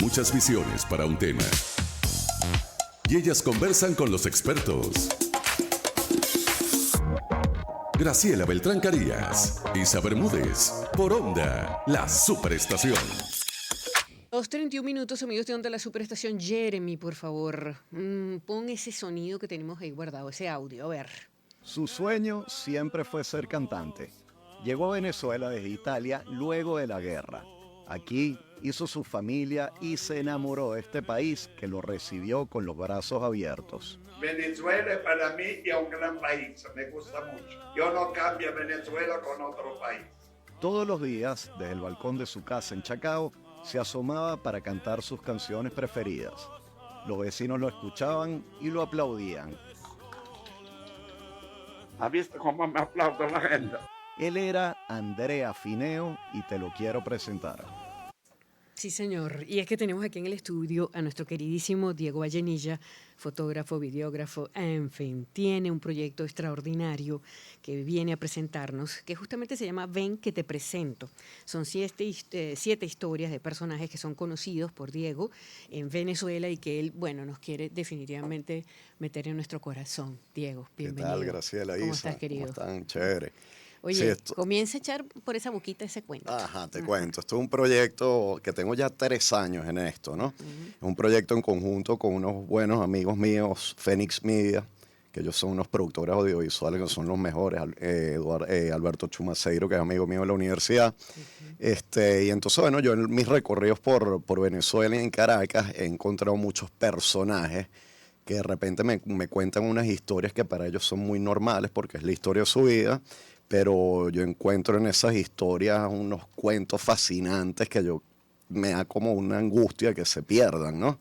muchas visiones para un tema. Y ellas conversan con los expertos. Graciela Beltrán Carías, Isa Bermúdez, por Onda, la Superestación. 2:31 minutos, amigos de Onda, la Superestación. Jeremy, por favor, pon ese sonido que tenemos ahí guardado, ese audio, a ver. Su sueño siempre fue ser cantante. Llegó a Venezuela desde Italia luego de la guerra. Aquí hizo su familia y se enamoró de este país que lo recibió con los brazos abiertos. Venezuela para mí es un gran país, me gusta mucho. Yo no cambio Venezuela con otro país. Todos los días, desde el balcón de su casa en Chacao, se asomaba para cantar sus canciones preferidas. Los vecinos lo escuchaban y lo aplaudían. ¿Has visto cómo me aplaude la gente? Él era Andrea Fineo y te lo quiero presentar. Sí, señor. Y es que tenemos aquí en el estudio a nuestro queridísimo Diego Vallenilla, fotógrafo, videógrafo, en fin, tiene un proyecto extraordinario que viene a presentarnos, que justamente se llama Ven que te presento. Son 7 historias de personajes que son conocidos por Diego en Venezuela y que él, bueno, nos quiere definitivamente meter en nuestro corazón. Diego, bienvenido. ¿Qué tal, Graciela? ¿Cómo Isa? estás, querido? ¿Cómo están? Chévere. Oye, Sí, comienza a echar por esa boquita ese cuento. Ajá, te cuento. Esto es un proyecto que tengo ya 3 años en esto, ¿no? Es un proyecto en conjunto con unos buenos amigos míos, Phoenix Media, que ellos son unos productores audiovisuales que son los mejores, Alberto Chumaceiro, que es amigo mío de la universidad. Y entonces, bueno, yo en mis recorridos por Venezuela y en Caracas he encontrado muchos personajes que de repente me cuentan unas historias que para ellos son muy normales porque es la historia de su vida, pero yo encuentro en esas historias unos cuentos fascinantes que me da como una angustia que se pierdan, ¿no?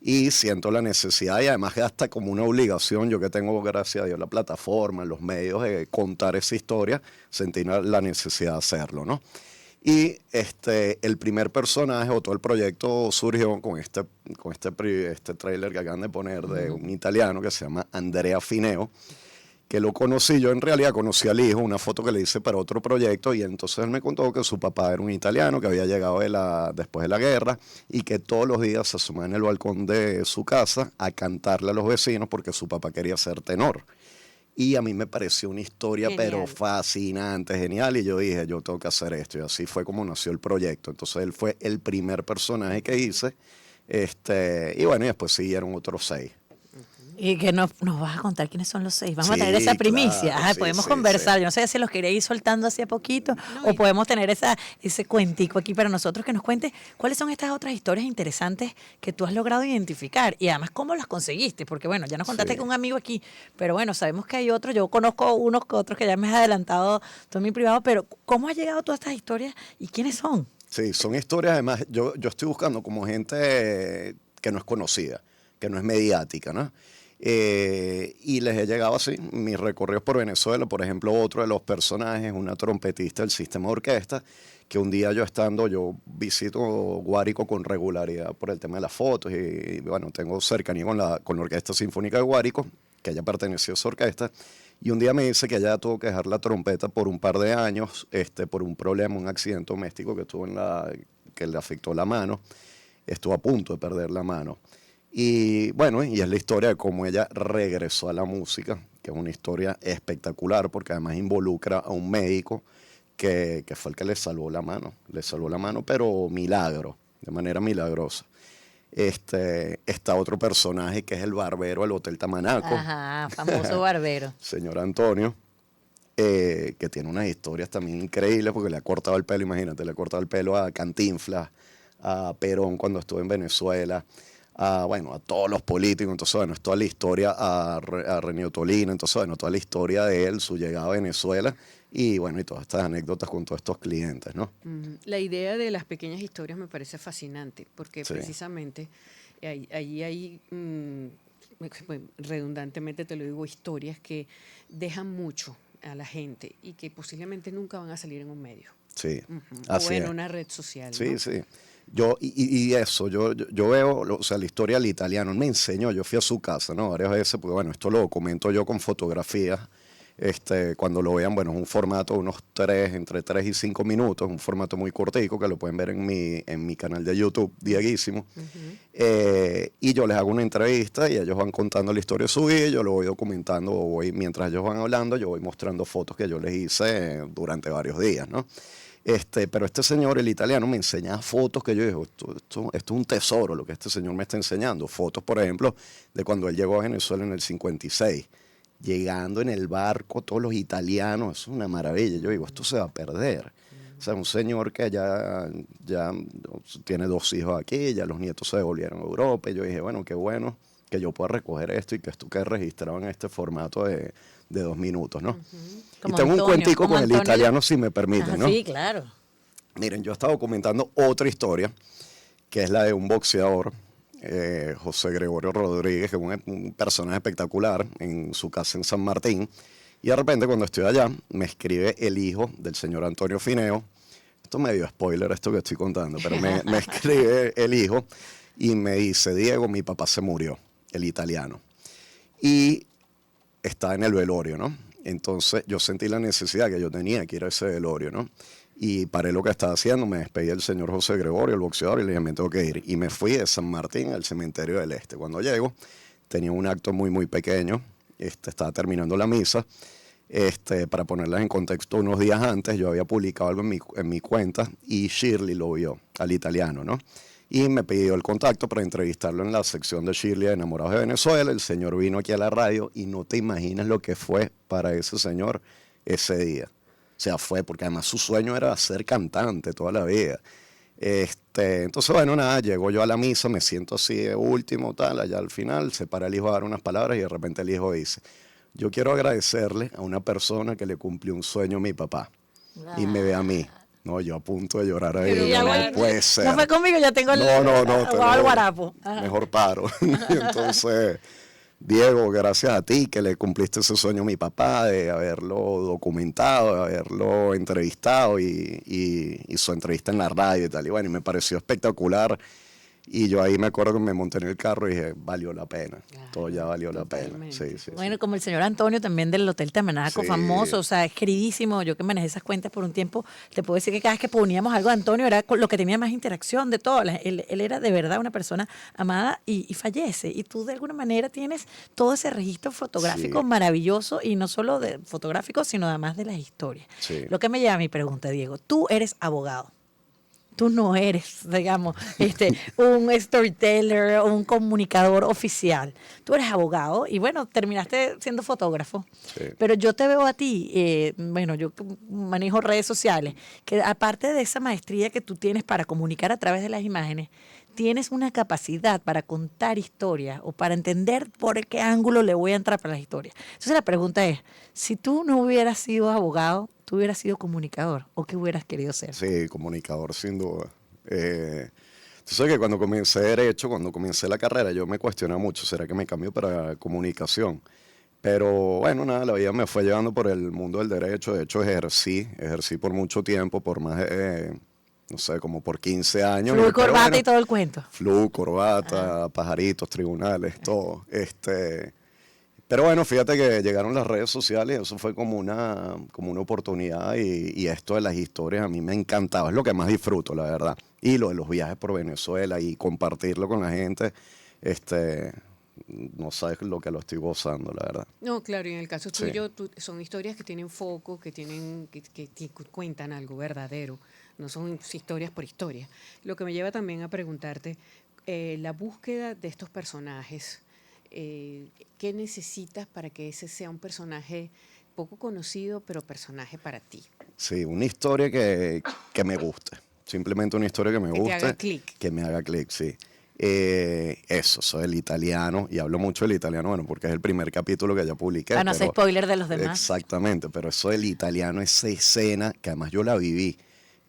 Y siento la necesidad y además hasta como una obligación, yo que tengo, gracias a Dios, la plataforma, los medios de contar esa historia, sentí la necesidad de hacerlo, ¿no? Y el primer personaje o todo el proyecto surgió con este tráiler que acaban de poner de un italiano que se llama Andrea Fineo, que lo conocí, yo en realidad conocí al hijo, una foto que le hice para otro proyecto, y entonces él me contó que su papá era un italiano que había llegado después de la guerra y que todos los días se asomaba en el balcón de su casa a cantarle a los vecinos porque su papá quería ser tenor. Y a mí me pareció una historia pero fascinante, genial, y yo dije, yo tengo que hacer esto, y así fue como nació el proyecto. Entonces él fue el primer personaje que hice, y bueno, y después siguieron otros 6. Y que nos vas a contar quiénes son los 6. Vamos a tener esa primicia. Claro, podemos conversar. Yo no sé si los quería ir soltando hace poquito o podemos tener ese cuentico aquí para nosotros que nos cuente cuáles son estas otras historias interesantes que tú has logrado identificar y además cómo las conseguiste. Porque bueno, ya nos contaste que un amigo aquí, pero bueno, sabemos que hay otros. Yo conozco unos que otros que ya me has adelantado tú en mi privado, pero ¿cómo has llegado a todas estas historias y quiénes son? Sí, son historias, además, yo estoy buscando como gente que no es conocida, que no es mediática, ¿no? Y les he llegado así, mis recorridos por Venezuela, por ejemplo, otro de los personajes, una trompetista del sistema de orquesta, que un día yo visito Guárico con regularidad por el tema de las fotos y bueno, tengo cercanía con la Orquesta Sinfónica de Guárico, que ella perteneció a esa orquesta, y un día me dice que ella tuvo que dejar la trompeta por un par de años, por un problema, un accidente doméstico que tuvo que le afectó la mano, estuvo a punto de perder la mano. Y bueno, y es la historia de cómo ella regresó a la música, que es una historia espectacular porque además involucra a un médico que fue el que le salvó la mano, pero de manera milagrosa. Está otro personaje que es el barbero del Hotel Tamanaco. Ajá, famoso barbero. Señor Antonio, que tiene unas historias también increíbles porque le ha cortado el pelo, imagínate, le ha cortado el pelo a Cantinflas, a Perón cuando estuvo en Venezuela, a todos los políticos. Entonces, bueno, es toda la historia a René Tolina, entonces, bueno, toda la historia de él, su llegada a Venezuela y, bueno, y todas estas anécdotas con todos estos clientes, ¿no? La idea de las pequeñas historias me parece fascinante porque precisamente ahí hay, redundantemente te lo digo, historias que dejan mucho a la gente y que posiblemente nunca van a salir en un medio. Sí, o en una red social. Sí, ¿no? sí. Yo veo, la historia del italiano, él me enseñó, yo fui a su casa, ¿no? Varias veces, porque bueno, esto lo documento yo con fotografías, Cuando lo vean, bueno, es un formato de entre 3 y 5 minutos, un formato muy cortico que lo pueden ver en mi canal de YouTube, Dieguísimo. Y yo les hago una entrevista y ellos van contando la historia de su vida, y yo lo voy documentando, mientras ellos van hablando, yo voy mostrando fotos que yo les hice durante varios días, ¿no? Pero este señor, el italiano, me enseñaba fotos que yo dije, esto es un tesoro lo que este señor me está enseñando. Fotos, por ejemplo, de cuando él llegó a Venezuela en el 56. Llegando en el barco, todos los italianos, es una maravilla. Yo digo, esto se va a perder. O sea, un señor que ya tiene 2 hijos aquí, ya los nietos se devolvieron a Europa. Y yo dije, bueno, qué bueno que yo pueda recoger esto y que esto quede registrado en este formato de 2 minutos, ¿no? Y tengo un cuentico con el italiano, si me permiten, ¿no? Sí, claro. Miren, yo estaba comentando otra historia, que es la de un boxeador, José Gregorio Rodríguez, que es un personaje espectacular en su casa en San Martín. Y de repente, cuando estoy allá, me escribe el hijo del señor Antonio Fineo. Esto es medio spoiler, esto que estoy contando, pero me escribe el hijo y me dice, Diego, mi papá se murió, el italiano. Y está en el velorio, ¿no? Entonces yo sentí la necesidad que yo tenía que ir a ese velorio, ¿no? Y paré lo que estaba haciendo, me despedí del señor José Gregorio, el boxeador, y le dije, me tengo que ir. Y me fui de San Martín al Cementerio del Este. Cuando llego, tenía un acto muy, muy pequeño, estaba terminando la misa. Para ponerlas en contexto, unos días antes yo había publicado algo en mi cuenta y Shirley lo vio, al italiano, ¿no? Y me pidió el contacto para entrevistarlo en la sección de Shirley de Enamorados de Venezuela. El señor vino aquí a la radio y no te imaginas lo que fue para ese señor ese día. O sea, fue porque además su sueño era ser cantante toda la vida. Entonces, bueno, nada, llego yo a la misa, me siento así de último, tal, allá al final, se para el hijo a dar unas palabras y de repente el hijo dice, yo quiero agradecerle a una persona que le cumplió un sueño a mi papá. Y me ve a mí. No, yo a punto de llorar ahí. No puede ser. No fue conmigo, ya tengo el guarapo. Mejor paro. Y entonces, Diego, gracias a ti que le cumpliste ese sueño a mi papá de haberlo documentado, de haberlo entrevistado y su entrevista en la radio y tal. Y bueno, y me pareció espectacular. Y yo ahí me acuerdo que me monté en el carro y dije, valió la pena. Todo ya valió la pena. Sí, bueno, como el señor Antonio también del Hotel Tamanaco, famoso, o sea, es queridísimo. Yo que manejé esas cuentas por un tiempo, te puedo decir que cada vez que poníamos algo de Antonio era lo que tenía más interacción de todo. Él era de verdad una persona amada y fallece. Y tú de alguna manera tienes todo ese registro fotográfico maravilloso y no solo de fotográfico, sino además de las historias. Sí. Lo que me lleva a mi pregunta, Diego, tú eres abogado. Tú no eres, digamos, un storyteller o un comunicador oficial. Tú eres abogado y, bueno, terminaste siendo fotógrafo. Sí. Pero yo te veo a ti, bueno, yo manejo redes sociales, que aparte de esa maestría que tú tienes para comunicar a través de las imágenes, tienes una capacidad para contar historias o para entender por qué ángulo le voy a entrar para las historias. Entonces la pregunta es, si tú no hubieras sido abogado, ¿tú hubieras sido comunicador o qué hubieras querido ser? Sí, comunicador sin duda. Tú sabes que cuando comencé Derecho, cuando comencé la carrera, yo me cuestionaba mucho, ¿será que me cambio para comunicación? Pero bueno, nada, la vida me fue llevando por el mundo del derecho. De hecho, ejercí por mucho tiempo, por más de, no sé, como por 15 años. Flu y corbata y todo el cuento. Flu, corbata, pajaritos, tribunales, todo. Pero bueno, fíjate que llegaron las redes sociales y eso fue como una oportunidad y esto de las historias a mí me encantaba, es lo que más disfruto, la verdad. Y lo de los viajes por Venezuela y compartirlo con la gente, no sabes lo que lo estoy gozando, la verdad. No, claro, y en el caso tuyo son historias que tienen foco, que cuentan algo verdadero, no son historias por historia. Lo que me lleva también a preguntarte, la búsqueda de estos personajes, ¿qué necesitas para que ese sea un personaje poco conocido, pero personaje para ti? Sí, una historia que me guste. Simplemente una historia que me guste. Que te haga clic. Que me haga clic, sí. Eso, soy el italiano, y hablo mucho del italiano, bueno, porque es el primer capítulo que ya publiqué. Para no hacer spoiler de los demás. Exactamente, pero eso del italiano, esa escena, que además yo la viví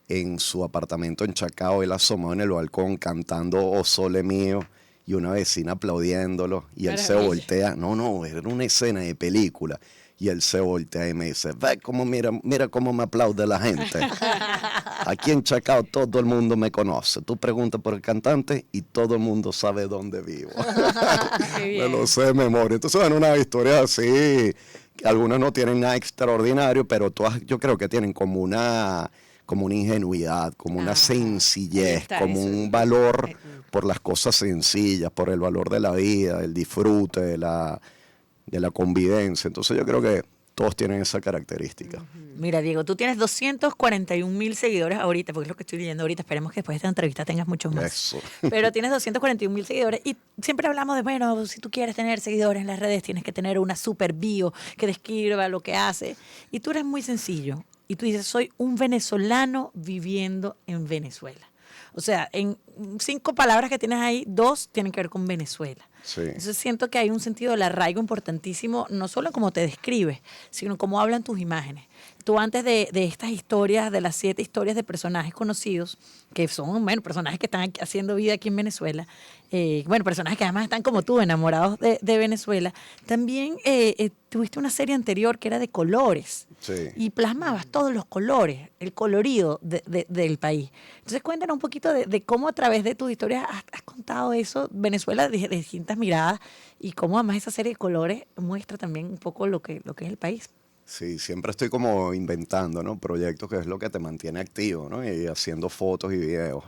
en su apartamento en Chacao, él asomado en el balcón cantando O Sole Mío, y una vecina aplaudiéndolo, y él se voltea. No, era una escena de película. Y él se voltea y me dice, ve cómo mira cómo me aplaude la gente. Aquí en Chacao todo el mundo me conoce. Tú preguntas por el cantante y todo el mundo sabe dónde vivo. Me lo sé de memoria. Entonces, bueno, una historia así Algunas no tienen nada extraordinario, pero todas yo creo que tienen como una ingenuidad, como una Ahí sencillez, está, como eso. un valor por las cosas sencillas, por el valor de la vida, del disfrute, de la convivencia. Entonces yo creo que todos tienen esa característica. Mira, Diego, tú tienes 241.000 seguidores ahorita, porque es lo que estoy leyendo ahorita. Esperemos que después de esta entrevista tengas muchos más. Eso. Pero tienes 241.000 seguidores y siempre hablamos de, bueno, si tú quieres tener seguidores en las redes, tienes que tener una super bio que describa lo que hace. Y tú eres muy sencillo. Y tú dices, soy un venezolano viviendo en Venezuela. O sea, en 5 palabras que tienes ahí, 2 tienen que ver con Venezuela. Sí. Entonces siento que hay un sentido del arraigo importantísimo, no solo en cómo te describes, sino en cómo hablan tus imágenes. Tú antes de estas historias, de las 7 historias de personajes conocidos, que son, bueno, personajes que están haciendo vida aquí en Venezuela, bueno, personajes que además están como tú, enamorados de Venezuela, también tuviste una serie anterior que era de colores. Sí. Y plasmabas todos los colores, el colorido del país. Entonces cuéntanos un poquito de cómo a través de tus historias has contado eso, Venezuela de distintas miradas, y cómo además esa serie de colores muestra también un poco lo que es el país. Sí, siempre estoy como inventando, ¿no? Proyectos, que es lo que te mantiene activo, ¿no? Y haciendo fotos y videos.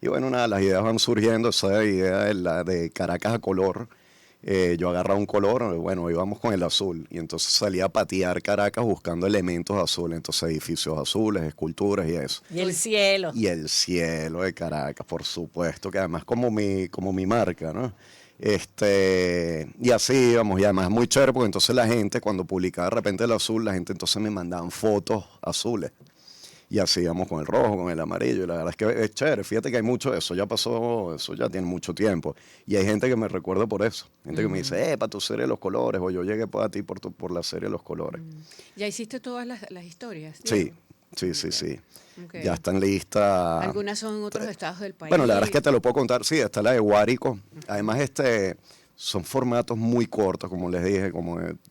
Y bueno, nada, las ideas van surgiendo. Esa idea de Caracas a color. Yo agarraba un color, bueno, íbamos con el azul. Y entonces salía a patear Caracas buscando elementos azules. Entonces edificios azules, esculturas y eso. Y el cielo. Y el cielo de Caracas, por supuesto, que además como mi marca, ¿no? Y así íbamos, y además muy chévere, porque entonces la gente, cuando publicaba de repente el azul, la gente entonces me mandaban fotos azules. Y así íbamos con el rojo, con el amarillo, y la verdad es que es chévere. Fíjate que hay mucho de eso, ya pasó, eso ya tiene mucho tiempo. Y hay gente que me recuerda por eso, gente que me dice, para tu serie de los colores, o yo llegué a ti por la serie de los colores. ¿Ya hiciste todas las historias? Sí, Diego? sí. Ok. Ya están listas. Algunas son en otros estados del país. Bueno, la verdad es que te lo puedo contar. Sí, está la de Guárico. Además, son formatos muy cortos, como les dije.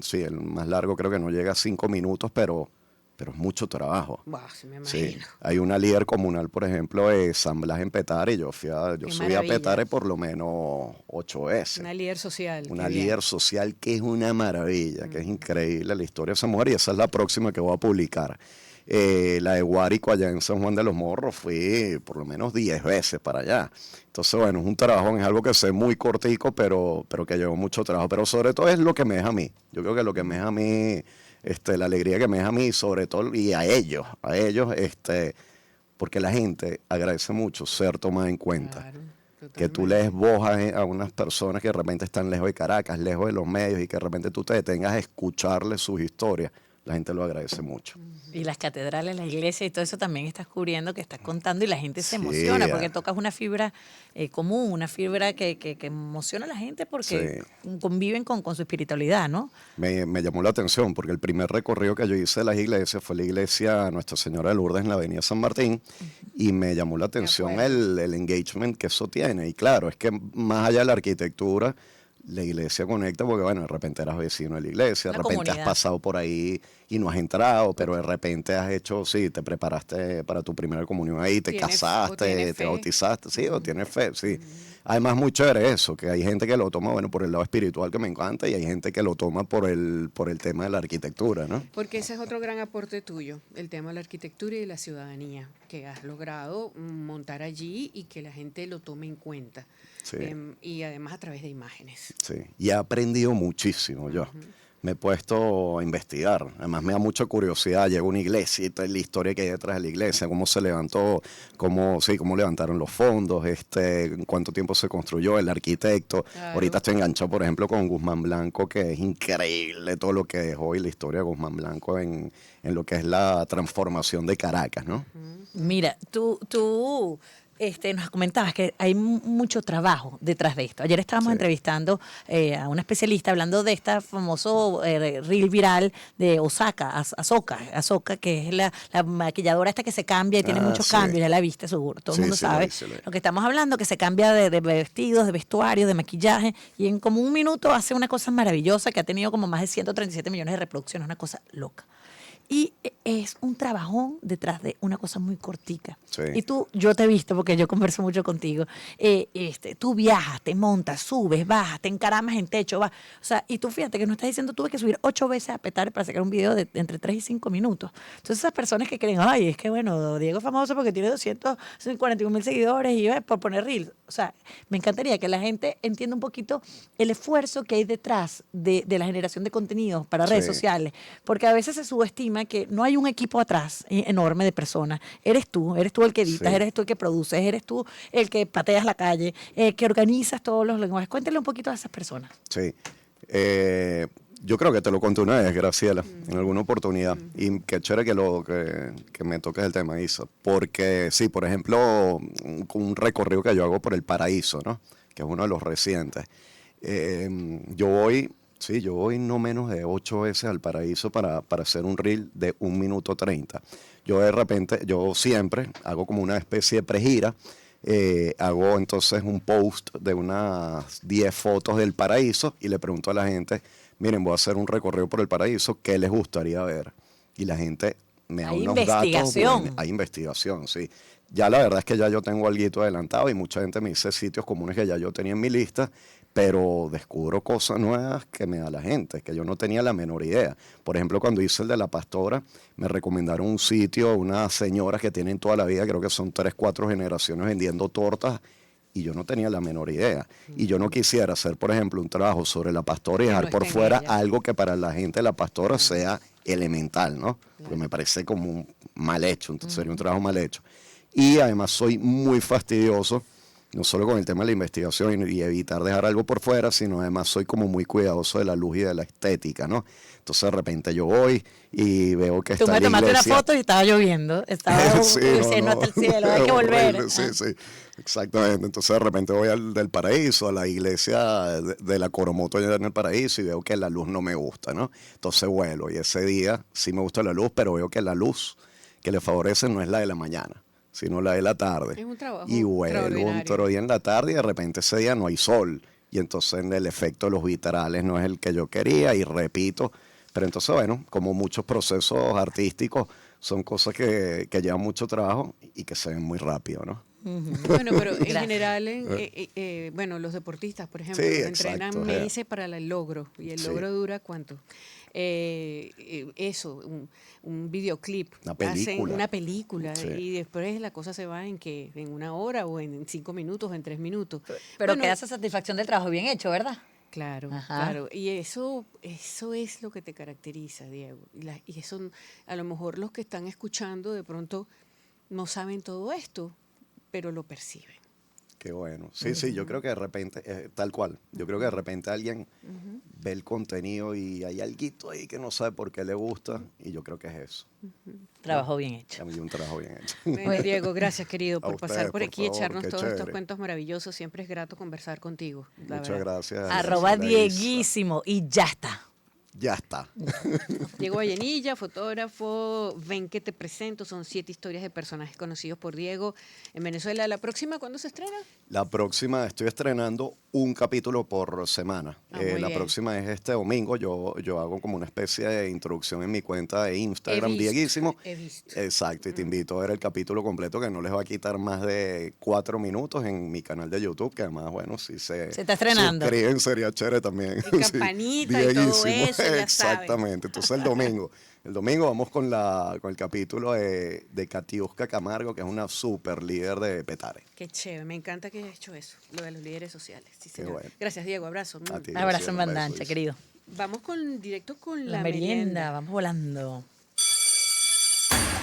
Sí, el más largo creo que no llega a 5 minutos, pero es mucho trabajo. Buah, sí me Sí, imagino. hay una líder comunal, por ejemplo, de San Blas en Petare, y yo subí a maravilla. Petare por lo menos 8 veces. Una líder social. Una qué bien. líder social que es una maravilla, que es increíble la historia de esa mujer, y esa es la próxima que voy a publicar. La de Guárico allá en San Juan de los Morros, fui por lo menos 10 veces para allá. Entonces, bueno, es un trabajo, es algo que sé muy cortico, pero que llevó mucho trabajo. Pero sobre todo es lo que me deja a mí. Yo creo que lo que me deja a mí, la alegría que me deja a mí, sobre todo, y a ellos, porque la gente agradece mucho ser tomada en cuenta. Claro, Que tú totalmente. les voz a unas personas que de repente están lejos de Caracas, lejos de los medios, y que de repente tú te detengas a escucharles sus historias. La gente lo agradece mucho. Y las catedrales, la iglesia y todo eso también estás cubriendo, que estás contando, y la gente se Sí, emociona porque tocas una fibra común, una fibra que emociona a la gente porque conviven con su espiritualidad, ¿no? Me llamó la atención porque el primer recorrido que yo hice de las iglesias fue la iglesia Nuestra Señora de Lourdes en la avenida San Martín, y me llamó la atención el engagement que eso tiene. Y claro, es que más allá de la arquitectura, la iglesia conecta porque, bueno, de repente eras vecino de la iglesia, de Una repente comunidad. has pasado por ahí y no has entrado, pero de repente has hecho, sí, te preparaste para tu primera comunión ahí, te Tienes- o casaste, tienes te fe. bautizaste, sí, o tienes fe, sí. Además, muy chévere eso, que hay gente que lo toma, bueno, por el lado espiritual, que me encanta, y hay gente que lo toma por el tema de la arquitectura, ¿no? Porque ese es otro gran aporte tuyo, el tema de la arquitectura y de la ciudadanía, que has logrado montar allí y que la gente lo tome en cuenta. Sí. Y además a través de imágenes. Sí, y he aprendido muchísimo yo. Me he puesto a investigar. Además me da mucha curiosidad. Llego a una iglesia y toda la historia que hay detrás de la iglesia, cómo se levantó, cómo levantaron los fondos, en cuánto tiempo se construyó, el arquitecto. Claro. Ahorita estoy enganchado, por ejemplo, con Guzmán Blanco, que es increíble todo lo que dejó, y la historia de Guzmán Blanco en lo que es la transformación de Caracas, ¿no? Mira, tú nos comentabas que hay mucho trabajo detrás de esto. Ayer estábamos entrevistando a una especialista hablando de esta famoso reel viral de Azoka, que es la maquilladora esta que se cambia y tiene muchos sí. cambios, ya la viste seguro, todo el Sí, mundo sí, la sabe vi, sí, la vi. lo que estamos hablando, que se cambia de vestidos, de vestuario, de maquillaje, y en como un minuto hace una cosa maravillosa que ha tenido como más de 137 millones de reproducciones, una cosa loca. Y es un trabajón detrás de una cosa muy cortica. Sí. Y yo te he visto porque yo converso mucho contigo. Tú viajas, te montas, subes, bajas, te encaramas en techo, vas. O sea, y tú fíjate que no estás diciendo tuve que subir 8 veces a Petare para sacar un video de entre 3 y 5 minutos. Entonces esas personas que creen, ay, es que bueno, Diego es famoso porque tiene 241,000 seguidores y por poner reels. O sea, me encantaría que la gente entienda un poquito el esfuerzo que hay detrás de la generación de contenidos para redes Sí. sociales. Porque a veces se subestima que no hay un equipo atrás enorme de personas. Eres tú el que editas, Sí. eres tú el que produces, eres tú el que pateas la calle, que organizas todos los lenguajes. Cuéntale un poquito a esas personas. Sí. Yo creo que te lo conté una vez, Graciela, en alguna oportunidad. Y qué chévere que me toques el tema, Isa. Porque sí, por ejemplo, un recorrido que yo hago por el Paraíso, ¿no? Que es uno de los recientes. Yo voy no menos de 8 veces al Paraíso para hacer un reel de 1 minuto 30. Yo siempre hago como una especie de pregira. Hago entonces un post de unas 10 fotos del Paraíso y le pregunto a la gente, miren, voy a hacer un recorrido por el Paraíso, ¿qué les gustaría ver? Y la gente me da Hay unos investigación. datos. Hay investigación, sí. Ya la verdad es que ya yo tengo algo adelantado y mucha gente me dice sitios comunes que ya yo tenía en mi lista, pero descubro cosas nuevas que me da la gente, que yo no tenía la menor idea. Por ejemplo, cuando hice el de La Pastora, me recomendaron un sitio, unas señoras que tienen toda la vida, creo que son 3, 4 generaciones vendiendo tortas, y yo no tenía la menor idea. Y yo no quisiera hacer, por ejemplo, un trabajo sobre La Pastora y Que no dejar por esté en fuera ella. algo que para la gente de La Pastora sea elemental, ¿no? Porque me parece como mal hecho, entonces sería un trabajo mal hecho. Y además soy muy fastidioso, no solo con el tema de la investigación y evitar dejar algo por fuera, sino además soy como muy cuidadoso de la luz y de la estética, ¿no? Entonces de repente yo voy y veo que Tú está me la tomaste una iglesia. foto y estaba lloviendo. Estaba Sí, diciendo hasta el cielo, hay que volver. horrible, sí, sí, exactamente. Entonces de repente voy al del Paraíso, a la iglesia de la Coromoto allá en el Paraíso y veo que la luz no me gusta, ¿no? Entonces vuelo y ese día sí me gusta la luz, pero veo que la luz que le favorece no es la de la mañana, sino la de la tarde. Es un trabajo Y vuelvo extraordinario. otro día en la tarde y de repente ese día no hay sol. Y entonces el efecto de los vitrales no es el que yo quería y repito. Pero entonces, bueno, como muchos procesos artísticos, son cosas que llevan mucho trabajo y que se ven muy rápido, ¿no? Bueno, pero en Gracias. general, bueno, los deportistas, por ejemplo, Sí, entrenan exacto, meses para el logro. ¿Y el Sí. logro dura cuánto? Un videoclip. Una Hacen película. una película Sí. y después la cosa se va en 1 hora o en 5 minutos o en 3 minutos. Pero Bueno, queda esa satisfacción del trabajo bien hecho, ¿verdad? Claro, Ajá. claro. Y eso es lo que te caracteriza, Diego. Y eso, a lo mejor los que están escuchando de pronto no saben todo esto, pero lo perciben. Qué bueno. Sí, sí, yo creo que de repente, tal cual, yo creo que de repente alguien ve el contenido y hay alguito ahí que no sabe por qué le gusta y yo creo que es eso. Trabajo bien hecho. A mí un trabajo bien hecho. Bueno, Diego, gracias querido A por ustedes, pasar por por aquí y favor, echarnos qué todos estos chévere. cuentos maravillosos. Siempre es grato conversar contigo. La Muchas verdad. gracias. Arroba Graciela Isa. Dieguísimo y ya está. Ya está. Diego Vallenilla, fotógrafo. Ven que te presento. Son 7 historias de personajes conocidos por Diego en Venezuela. ¿La próxima cuándo se estrena? La próxima, estoy estrenando un capítulo por semana. Ah, muy La bien. próxima es este domingo. Yo hago como una especie de introducción en mi cuenta de Instagram, Dieguísimo. He visto. Exacto, y te invito a ver el capítulo completo que no les va a quitar más de 4 minutos en mi canal de YouTube, que además, bueno, si se está estrenando. suscriben sería chévere también. Y campanita y todo eso, ya Exactamente. Entonces el domingo vamos con el capítulo de Katiuska Camargo, que es una super líder de Petare. Qué chévere. Me encanta que hayas hecho eso, lo de los líderes sociales. Sí, Qué señor. bueno. Gracias, Diego. Abrazo. A ti. Un abrazo Sí, en un beso, bandancha, Isa. querido. Vamos directo con La merienda, vamos volando.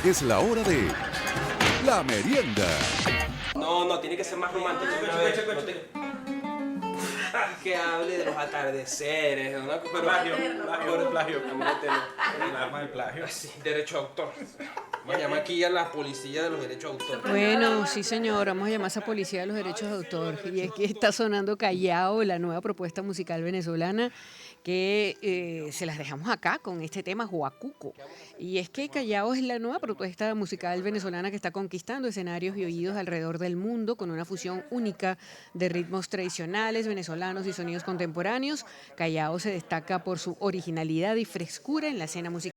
Es la hora de la merienda. No, tiene que ser más romántico. A ver, no te- Que hable de los atardeceres, ¿no? Pero plagio. Arma del plagio. Sí, derecho de autor. Vamos a llamar aquí a la policía de los derechos de autor. Bueno, sí señor, vamos a llamar a esa policía de los derechos de autor. Y es que está sonando Callao, la nueva propuesta musical venezolana, que se las dejamos acá con este tema Huacuco. Y es que Callao es la nueva propuesta musical venezolana que está conquistando escenarios y oídos alrededor del mundo con una fusión única de ritmos tradicionales venezolanos y sonidos contemporáneos. Callao se destaca por su originalidad y frescura en la escena musical.